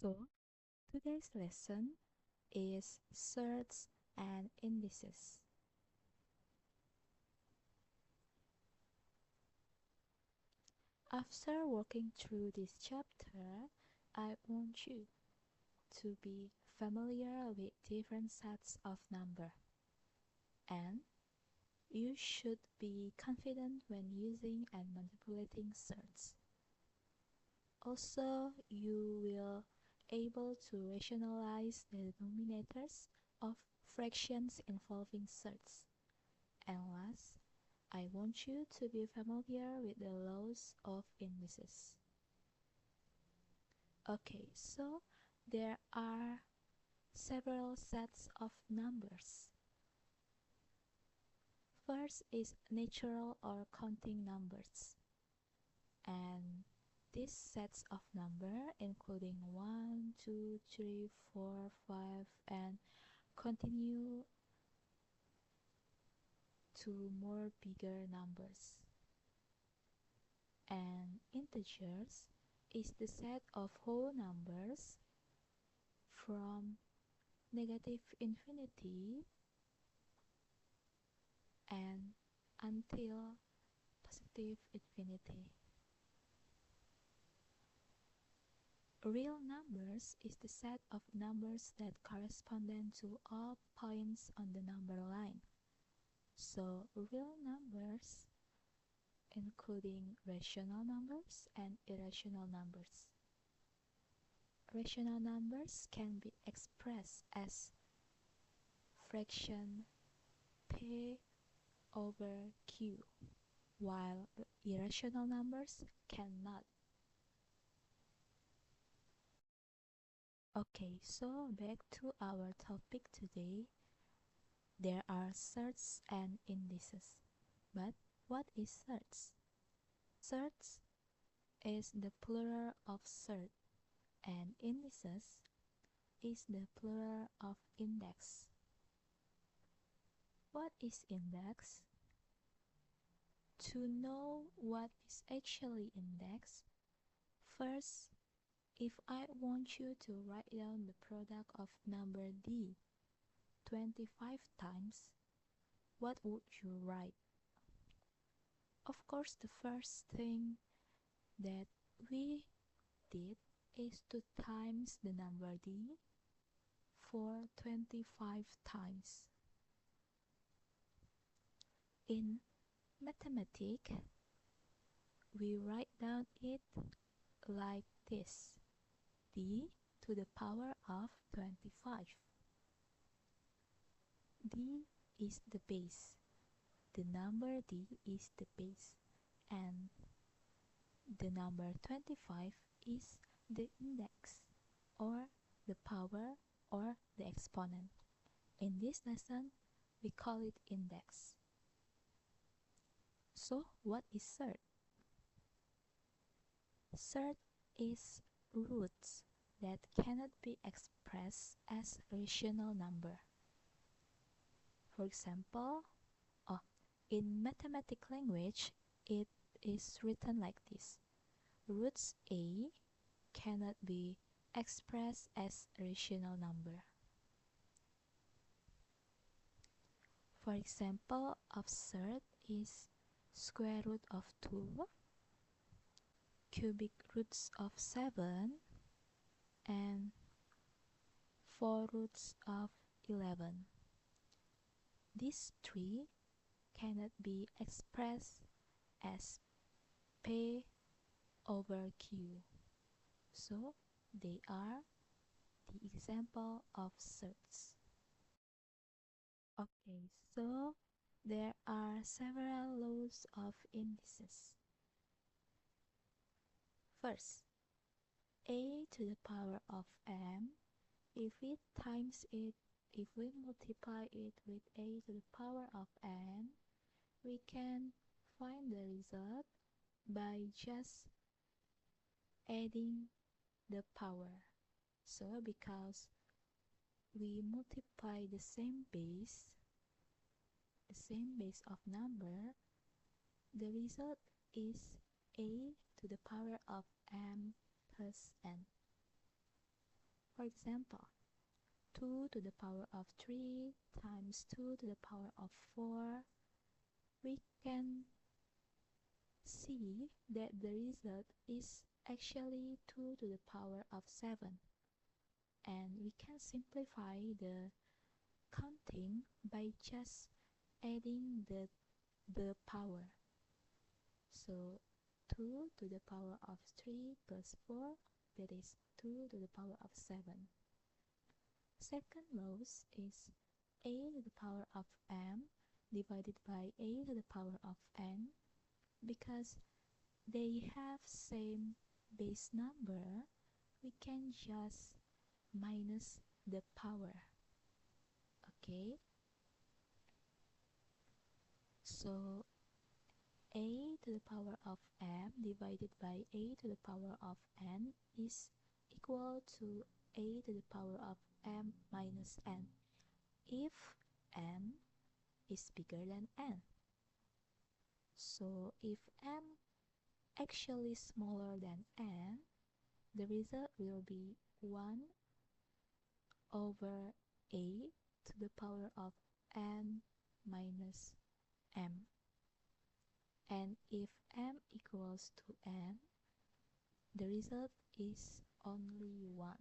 So, today's lesson is surds and indices. After working through this chapter, I want you to be familiar with different sets of number, and you should be confident when using and manipulating surds. Also, you will able to rationalize the denominators of fractions involving surds. And last, I want you to be familiar with the laws of indices. Okay, so there are several sets of numbers. First is natural or counting numbers. And these sets of number including 1, 2, 3, 4, 5 and continue to more bigger numbers. And integers is the set of whole numbers from negative infinity and until positive infinity. Real numbers is the set of numbers that correspond to all points on the number line. So real numbers including rational numbers and irrational numbers. Rational numbers can be expressed as fraction p over q, while irrational numbers cannot. Okay, so back to our topic today. There are surds and indices. But what is surds? Surds is the plural of surd, and indices is the plural of index. What is index? To know what is actually index, first, if I want you to write down the product of number d 25 times, what would you write? Of course, the first thing that we did is to times the number d for 25 times. In mathematics, we write down it like this: d to the power of 25. D is the base. The number d is the base, and the number 25 is the index, or the power, or the exponent. In this lesson, we call it index. So, what is surd? Surd is roots that cannot be expressed as rational number. For example, in mathematical language, it is written like this: roots a cannot be expressed as rational number. For example, of surd is square root of 2, cubic roots of 7, and 4 roots of 11. These three cannot be expressed as P over Q. So they are the example of surds. Okay, so there are several laws of indices. First, a to the power of m, if we multiply it with a to the power of n, we can find the result by just adding the power. So because we multiply the same base of number, the result is a to the power of m plus n. For example, 2 to the power of 3 times 2 to the power of 4, we can see that the result is actually 2 to the power of 7. And we can simplify the counting by just adding the power. So 2 to the power of 3 plus 4, that is 2 to the power of 7. Second law is a to the power of m divided by a to the power of n. Because they have same base number, we can just minus the power. Okay, so a to the power of m divided by a to the power of n is equal to a to the power of m minus n if m is bigger than n. So if m actually smaller than n, the result will be 1 over a to the power of n minus m. And if m equals to n, the result is only 1.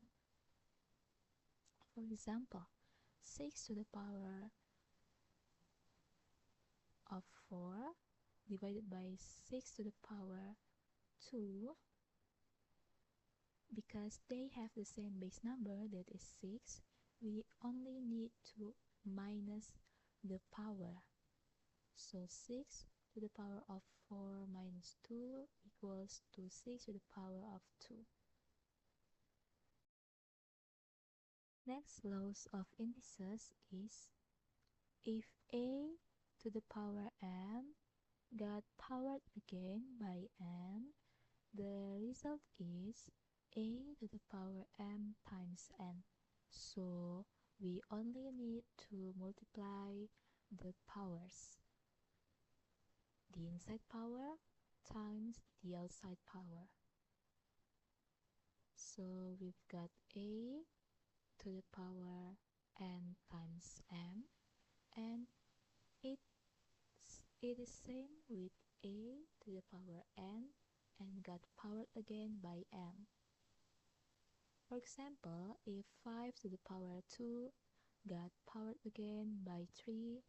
For example, 6 to the power of 4 divided by 6 to the power 2, because they have the same base number, that is 6, we only need to minus the power. So 6 to the power of 4 minus 2 equals to 6 to the power of 2. Next laws of indices is if a to the power m got powered again by n, the result is a to the power m times n. So we only need to multiply the powers. The inside power times the outside power. So we've got a to the power n times m, and it is same with a to the power n and got powered again by m. For example, if 5 to the power 2 got powered again by 3,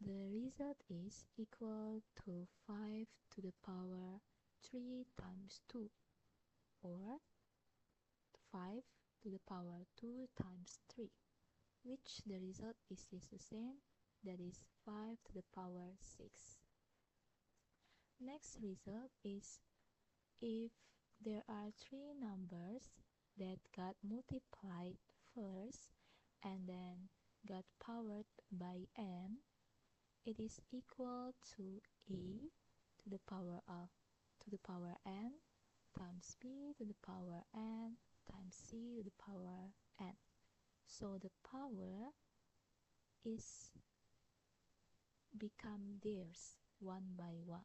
the result is equal to 5 to the power 3 times 2, or 5 to the power 2 times 3, which the result is the same, that is 5 to the power 6. Next result is if there are 3 numbers that got multiplied first and then got powered by n, it is equal to a to the power n times b to the power n times c to the power n. So the power is become theirs one by one.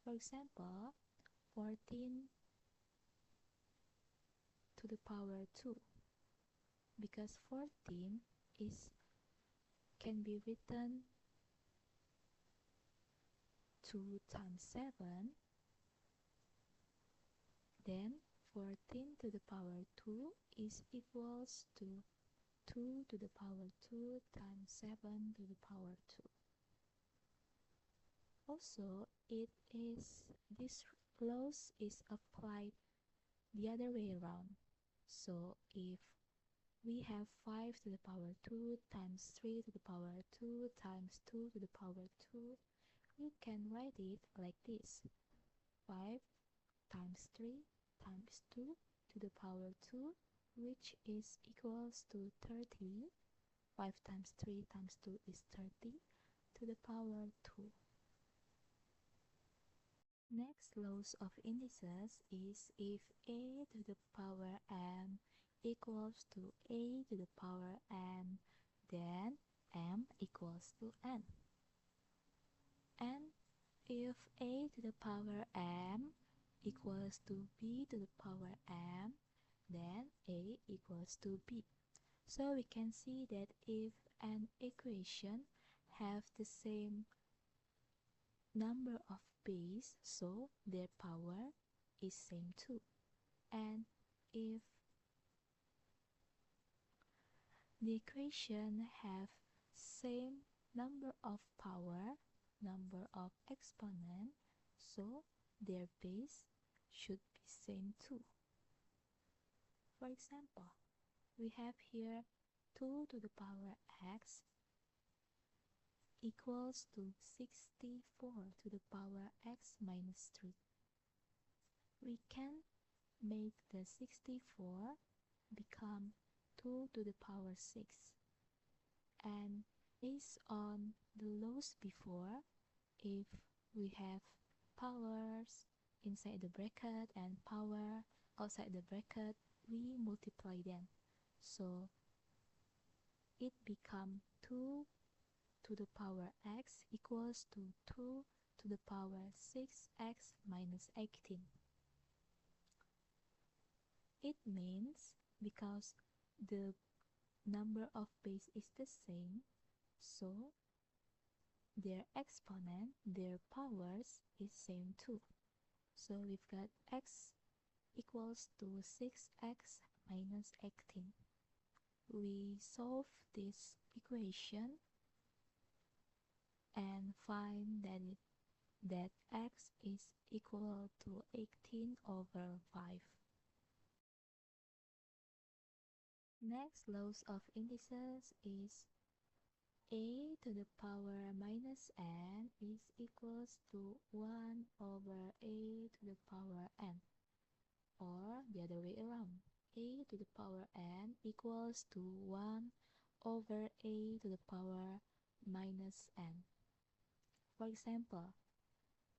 For example, 14 to the power 2, because 14 can be written 2 times 7, then 14 to the power 2 is equals to 2 to the power 2 times 7 to the power 2. Also, this laws is applied the other way around. So if we have 5 to the power 2 times 3 to the power 2 times 2 to the power 2, we can write it like this: 5 times 3 times 2 to the power 2, which is equals to 30. 5 times 3 times 2 is 30 to the power 2. Next laws of indices is if a to the power m equals to a to the power n, then m equals to n. And if a to the power m equals to b to the power m, then A equals to B. So we can see that if an equation have the same number of base, so their power is same too. And if the equation have same number of power, number of exponent, so their base should be same too. For example, we have here 2 to the power x equals to 64 to the power x minus 3. We can make the 64 become 2 to the power 6. And based on the laws before, if we have powers inside the bracket and power outside the bracket, we multiply them. So it becomes 2 to the power x equals to 2 to the power 6x minus 18. It means because the number of base is the same, so their exponent, their powers is same too. So we've got x equals to 6x minus 18. We solve this equation and find that x is equal to 18 over 5. Next laws of indices is a to the power minus n is equals to 1 over a to the power n, or the other way around, a to the power n equals to 1 over a to the power minus n. For example,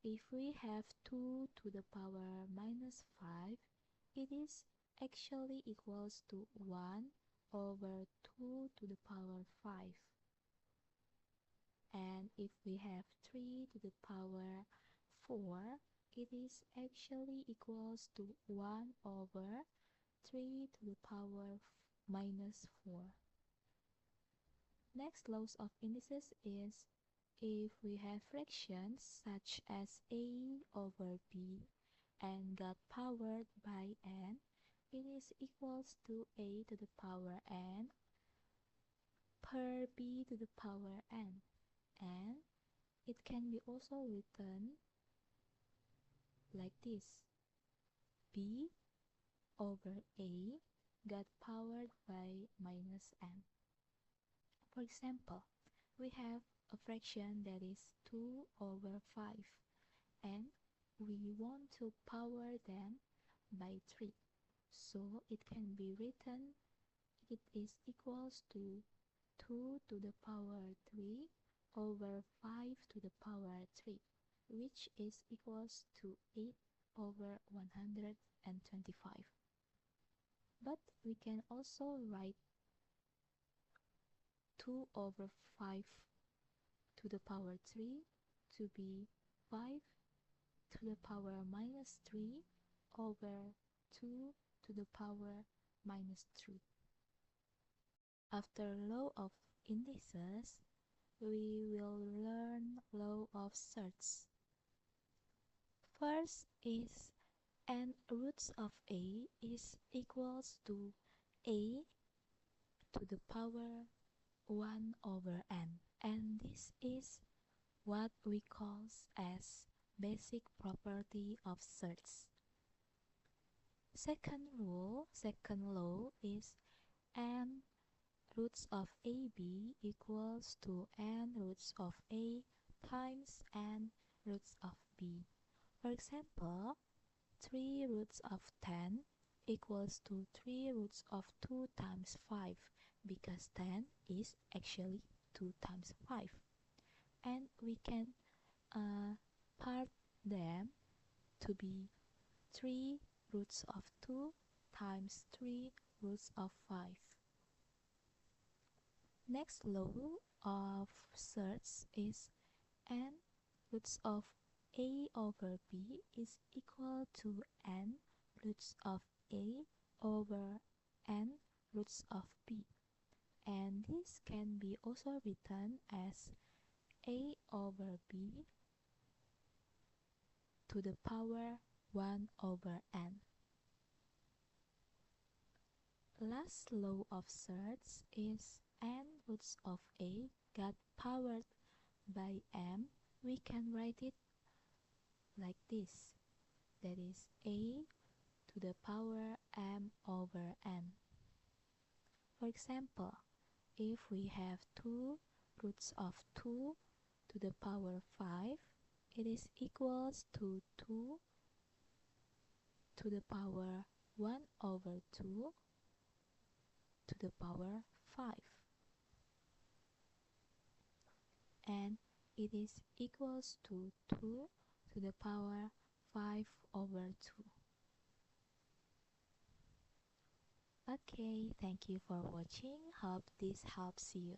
if we have 2 to the power minus 5, it is actually equals to 1 over 2 to the power 5. And if we have 3 to the power 4, it is actually equals to 1 over 3 to the power minus 4. Next laws of indices is if we have fractions such as a over b and got powered by n, it is equals to a to the power n per b to the power n, and it can be also written like this: b over a got powered by minus n. For example, we have a fraction that is 2 over 5, and we want to power them by 3. So it can be written, it is equals to 2 to the power 3 over 5 to the power 3, which is equals to 8 over 125. But we can also write 2 over 5 to the power 3 to be 5 to the power minus 3 over 2 to the power minus 3. After law of indices, we will learn law of surds. First is n roots of a is equals to a to the power 1 over n, and this is what we call as basic property of surds. Second law is n roots of ab equals to n roots of a times n roots of b. For example, 3 roots of 10 equals to 3 roots of 2 times 5, because 10 is actually 2 times 5. And we can part them to be 3 roots of 2 times 3 roots of 5. Next law of surds is n roots of a over b is equal to n roots of a over n roots of b, and this can be also written as a over b to the power 1 over n. Last law of surds is n roots of a got powered by m. We can write it like this, that is a to the power m over n. For example, if we have 2 roots of 2 to the power 5, it is equals to 2 to the power 1 over 2 to the power 5, and it is equals to 2 to the power 5 over 2. Okay, thank you for watching. Hope this helps you.